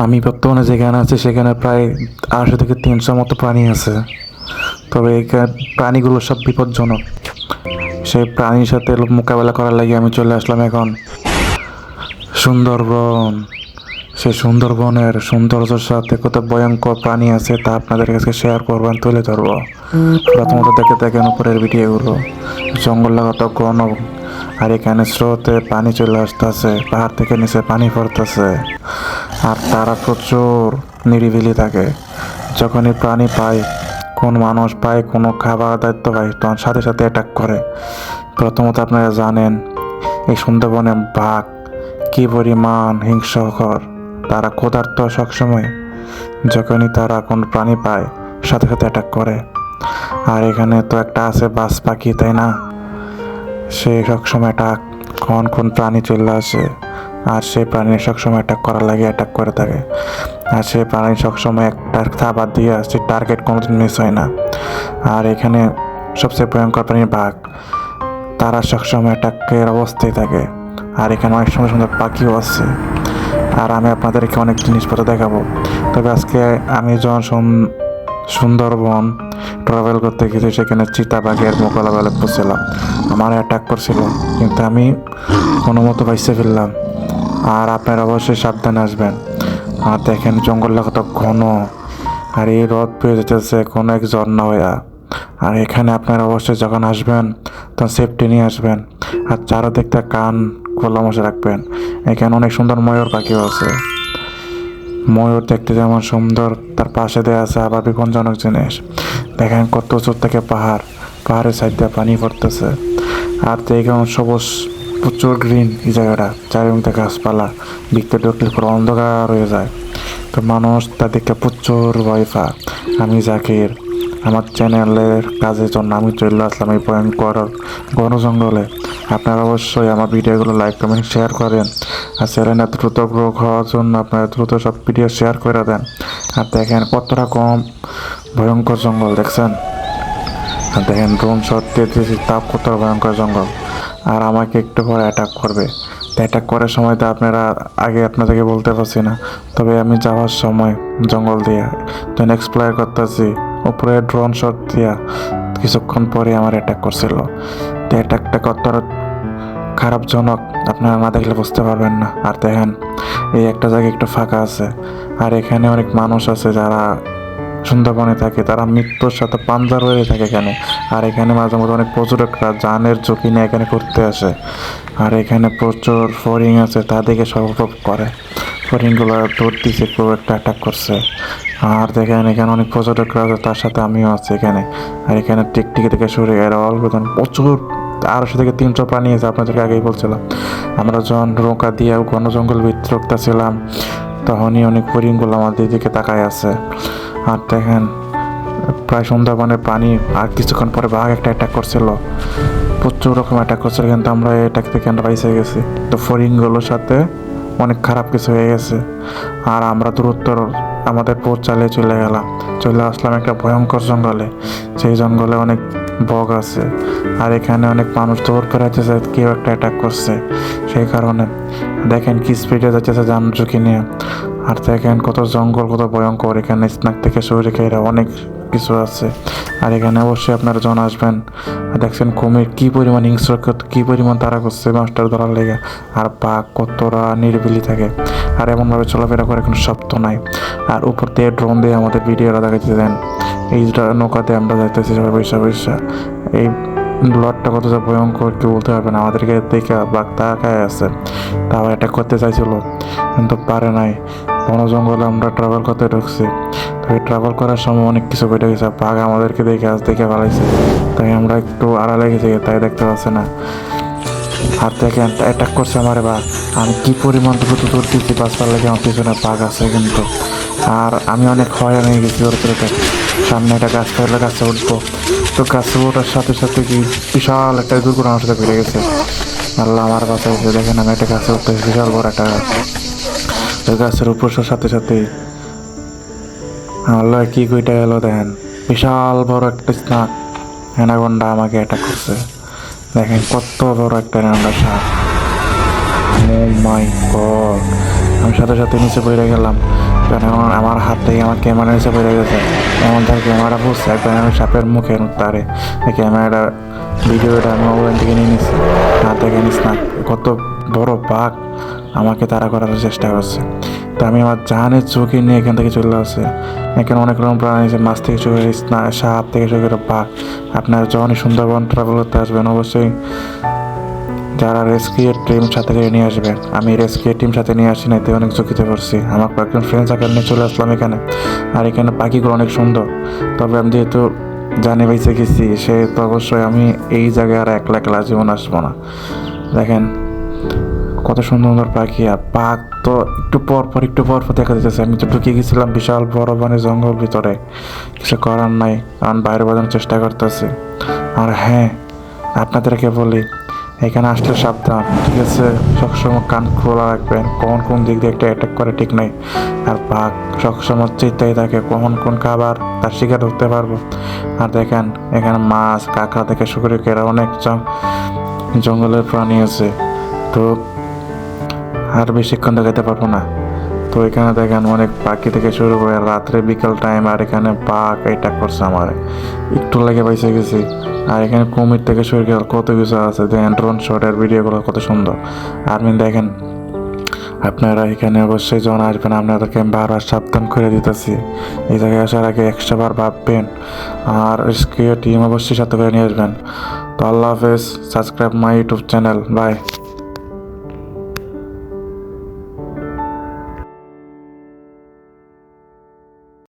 আমি বর্তমানে যেখানে আছি সেখানে প্রায় 250 থেকে 300 মতো প্রাণী আছে। তবে এই প্রাণীগুলো সব বিপজ্জনক। সেই প্রাণীর সাথে মোকাবেলা করার লাগে আমি চলে আসলাম এখন সুন্দরবন। সেই সুন্দরবনের সৌন্দর্যের সাথে কত ভয়ঙ্কর প্রাণী আছে তা আপনাদের কাছে শেয়ার করবেন, তুলে ধরবো। প্রথমত দেখে দেখেন উপরের ভিডিওগুলো, জঙ্গল লাগাতো ঘন, আর এখানে স্রোতে পানি চলে আসতেছে, পাহাড় থেকে নিচে পানি পড়তেছে, আর তারা প্রচুর নিরিবিলি থাকে। যখনই প্রাণী পায়, কোন মানুষ পায়, কোনো খাবার দায়িত্ব পায়, তখন সাথে সাথে অ্যাটাক করে। প্রথমত আপনারা জানেন এই সুন্দরবনে বাঘ কী পরিমাণ হিংস্রকর। তারা ক্ষুধার্ত সবসময়, যখনই তারা কোনো প্রাণী পায় সাথে সাথে অ্যাটাক করে। আর এখানে তো একটা আছে বাজ পাখি, তাই না? সে সবসময় কোন প্রাণী চলে আসে, আর সেই প্রাণী সবসময় অ্যাটাক করার লাগে অ্যাটাক করে থাকে। আর সেই প্রাণী সবসময় একটা খাবার দিয়ে আসছে, টার্গেট কোনোদিন মিস হয় না। আর এখানে সবচেয়ে ভয়ঙ্কর প্রাণী বাঘ, তারা সবসময় অ্যাটাকের অবস্থায় থাকে। আর এখানে অনেক সুন্দর সুন্দর পাখিও আছে। আর আমি আপনাদেরকে অনেক জিনিসপত্র দেখাবো। তবে আজকে আমি যখন সুন্দরবন ট্রাভেল করতে গেছি, সেখানে চিতাবাঘের মোকাবেলা করছিলাম। আমার অ্যাটাক করছিল, কিন্তু আমি কোনো মতো বাইসে ফেললাম। আর আপনারা অবশ্যই সাবধানে আসবেন। আর দেখেন জঙ্গলটা কত ঘন, আর এই রথ পেয়ে যেতেছে কোনো এক ঝর্ণা হইয়া। আর এখানে আপনারা অবশ্যই যখন আসবেন তখন সেফটি নিয়ে আসবেন, আর চারদিকটা কান খোলা মশা রাখবেন। এখানে অনেক সুন্দর ময়ূর পাখিও আছে। ময়ূর দেখতে যেমন সুন্দর, তার পাশে দেওয়া আছে আবার বিপজ্জনক জিনিস। দেখেন কত উঁচু থেকে পাহাড়ের সাইড দিয়ে পানি পড়তেছে। আর দেখুন সবুজ, প্রচুর গ্রিন এই জায়গাটা, চারিদিকে গাছপালা, দেখতে ঢুকলে পুরো অন্ধকার হয়ে যায়। তো মানুষ তাদেরকে প্রচুর ভয় পায়। আমি জাকির, আমার চ্যানেলের কাজের জন্য আমি চলে আসলাম এই ভয়ঙ্কর ঘন জঙ্গলে। আপনারা অবশ্যই আমার ভিডিওগুলো লাইক কমেন্ট শেয়ার করেন, আর চ্যানেলে দ্রুত গ্রো হওয়ার জন্য আপনারা দ্রুত সব ভিডিও শেয়ার করে দেন। আর দেখেন কত রকম ভয়ঙ্কর জঙ্গল দেখছেন। আর দেখেন ড্রোন শট দিয়েছি, তাপ কত ভয়ঙ্কর জঙ্গল। আর আমাকে একটু পরে অ্যাটাক করবে। অ্যাটাক করার সময় তো আগে আপনাদেরকে বলতে পারছি না। তবে আমি যাওয়ার সময় জঙ্গল দিয়ে যখন এক্সপ্লোর করতেছি, উপরে ড্রোন শট দিয়া কিছুক্ষণ পরে আমার অ্যাটাক করছিল। তো অ্যাটাকটা কতটা খারাপজনক আপনারা না দেখলে বুঝতে পারবেন না। আর দেখেন এই একটা জায়গায় একটু ফাঁকা আছে, আর এখানে অনেক মানুষ আছে যারা সুন্দরবনে থাকে, তারা মৃত্যুর সাথে পাঞ্জা রয়ে থাকে এখানে। আর এখানে মাঝে মধ্যে অনেক পর্যটকরা জানের ঝুঁকি নিয়ে এখানে ঘুরতে আসে। আর এখানে প্রচুর ফড়িং আছে, তাদেরকে সর্বপ্রপ করে। ফড়িংগুলো দৌড় দিছে, কেউ একটা অ্যাটাক করছে। আর দেখেন এখানে অনেক পর্যটকরা আছে, তার সাথে আমিও আছি এখানে। আর এখানে টিকটিকি থেকে শুরু এরা অল্প প্রচুর 200 থেকে 300 প্রাণী আছে, আপনাদেরকে আগেই বলছিলাম। আমরা যখন নৌকা দিয়ে ঘন জঙ্গল ভিতরে ছিলাম, তখনই অনেক হরিণগুলো আমাদের দিকে তাকায় আছে। আর দেখেন প্রায় সুন্দরবনের পানি। আর কিছুক্ষণ পরে বাঘ একটা অ্যাটাক করছিল, প্রচুর রকম অ্যাটাক করছিল, কিন্তু আমরা অ্যাটাক থেকে বাইসে গেছি। তো ফড়িংগুলোর সাথে অনেক খারাপ কিছু হয়ে গেছে। আর আমরা দ্রুত আমাদের পথ চালিয়ে চলে আসলাম একটা ভয়ঙ্কর জঙ্গলে। সেই জঙ্গলে অনেক বগ আছে, আর এখানে অনেক মানুষ দৌড় পেরাইতেছে, কেউ একটা অ্যাটাক করছে। সেই কারণে দেখেন কি স্পিডে যাচ্ছে যান ঝুঁকি নিয়ে। আর দেখেন কত জঙ্গল, কত ভয়ঙ্কর। এখানে স্নাক থেকে শুরু রেখে এরা অনেক কিছু আছে। আর এখানে অবশ্যই আপনারা যখন আসবেন, দেখছেন কুমির কী পরিমাণ হিংস্র, কী পরিমাণ তারা করছে মাস্টার ধরার লেগে। আর বাঘ কতটা নিরিবিলি থাকে, আর এমনভাবে চলাফেরা করে কোনো শব্দ নাই। আর উপর দিয়ে ড্রোন দিয়ে আমাদের ভিডিওটা দেখাতে দেন। এই নৌকাতে আমরা যাইতেছি সবাই বৈশা। এই লটটা কতটা ভয়ঙ্কর কেউ বলতে পারবে না। আমাদেরকে দেখে বাঘ তাকায় আছে, তা আবার অ্যাটাক করতে চাইছিল, কিন্তু পারে নাই। বন জঙ্গলে আমরা ট্রাভেল করতে ঢুকছি। তো এই ট্রাভেল করার সময় অনেক কিছু বেড়ে গেছে, বাঘ আমাদেরকে দেখে ফেলাইছে। তাই আমরা একটু আড়ালে গেছি, তাই দেখতে পাচ্ছে না। আর দেখেন অ্যাটাক করছে আমার বাঘ। আমি কি পরিমাণ দ্রুত দিচ্ছি, বাঁচবার লাগে আমার পিছনে বাঘ আছে কিন্তু। আর আমি অনেক হয়রান হয়ে গেছি ওর থেকে। সামনে একটা গাছ থাকলে গাছে উঠবো, তো গাছে ওঠার সাথে সাথে কি বিশাল একটা দুর্ঘটনার সাথে বেড়ে গেছে। আল্লাহ আমার বাঁচাইছে। দেখেন আমি একটা গাছে উঠতে, বিশাল বড় একটা গাছ। ওই গাছের উপর সাথে সাথে আল্লাহ কি কইটা গেল, দেখেন বিশাল বড় একটা স্নাক অ্যানাকোন্ডা আমাকে অ্যাটাক করছে। দেখেন কত বড় একটা অ্যানাকোন্ডা সাপ। ও মাই গড! আমি সাথে সাথে নিচে পড়ে গেলাম। কারণ এখন আমার হাত থেকে আমার ক্যামেরা নিচে পড়ে গেছে, এমন তার ক্যামেরা বুঝছে একবার আমি সাপের মুখে তারে এই ক্যামেরাটা ভিডিওটা আমি মোবাইল থেকে নিয়ে নিচ্ছি। না দেখে নিস না, কত বড় বাঘ আমাকে তাড়া করার চেষ্টা করছে। তো আমি আমার জানের চোখে নিয়ে এখান থেকে চলে আসছে। এখানে অনেক রকম প্রাণী আছে, মাছ থেকে শুরু করে সাপ থেকে শুরু করে বাঘ। আপনারা যখনই সুন্দরবন ট্রাভেল করতে আসবেন অবশ্যই যারা রেস্কিউর টিম সাথে করে নিয়ে আসবেন। আমি রেস্কিউর টিম সাথে নিয়ে আসি না, এতে অনেক ঝুঁকিতে পড়ছি। আমার কয়েকজন ফ্রেন্ড সার্কেল নিয়ে চলে আসলাম এখানে। আর এখানে পাখিগুলো অনেক সুন্দর, তবে আমি যেহেতু জানে বেঁচে গেছি সেহেতু অবশ্যই আমি এই জায়গায় আর একলা একলা জীবন আসবো না। দেখেন কত সুন্দর সুন্দর পাখি, আর বাঘ তো একটু পর পর দেখা যাচ্ছে। আমি তো ঢুকে গেছিলাম বিশাল বড় বনের জঙ্গল ভিতরে, কিছু করার নাই, কারণ বাইরে বাজানোর চেষ্টা করতেছি। আর হ্যাঁ, আপনাদেরকে বলি এখানে আসলে সাবধান, ঠিক আছে? সবসময় কান খোলা রাখবেন, কখন কোন দিক দিয়ে একটা অ্যাটাক করে ঠিক নাই। আর বাঘ সবসময় চিন্তায় থাকে কখন কোন খাবার তার শিকার হতে পারবো। আর দেখেন এখানে মাছ কাঁকড়া থেকে শুরু করে অনেক জঙ্গলের প্রাণী আছে। তো আর বেশিক্ষণ দেখাতে পারবো না। তো এখানে দেখেন অনেক পাখি থেকে শুরু করে রাত্রে বিকাল টাইম, আর এখানে বাঘ অ্যাটাক করছে আমার, একটু লেগে পাইছে গেছি। আর এখানে কুমির থেকে শুরু করে কত কিছু আছে, দেখেন ড্রোন শটের ভিডিওগুলো কত সুন্দর। আর দেখেন আপনারা এখানে অবশ্যই যখন আসবেন আপনাদেরকে আমি বারবার সাবধান করে দিতেছি, এই জায়গায় আসার আগে 100 বার ভাববেন। আর রেস্কিউ টিম অবশ্যই সাথে করে নিয়ে আসবেন। তো আল্লাহ হাফেজ, subscribe my YouTube channel, by.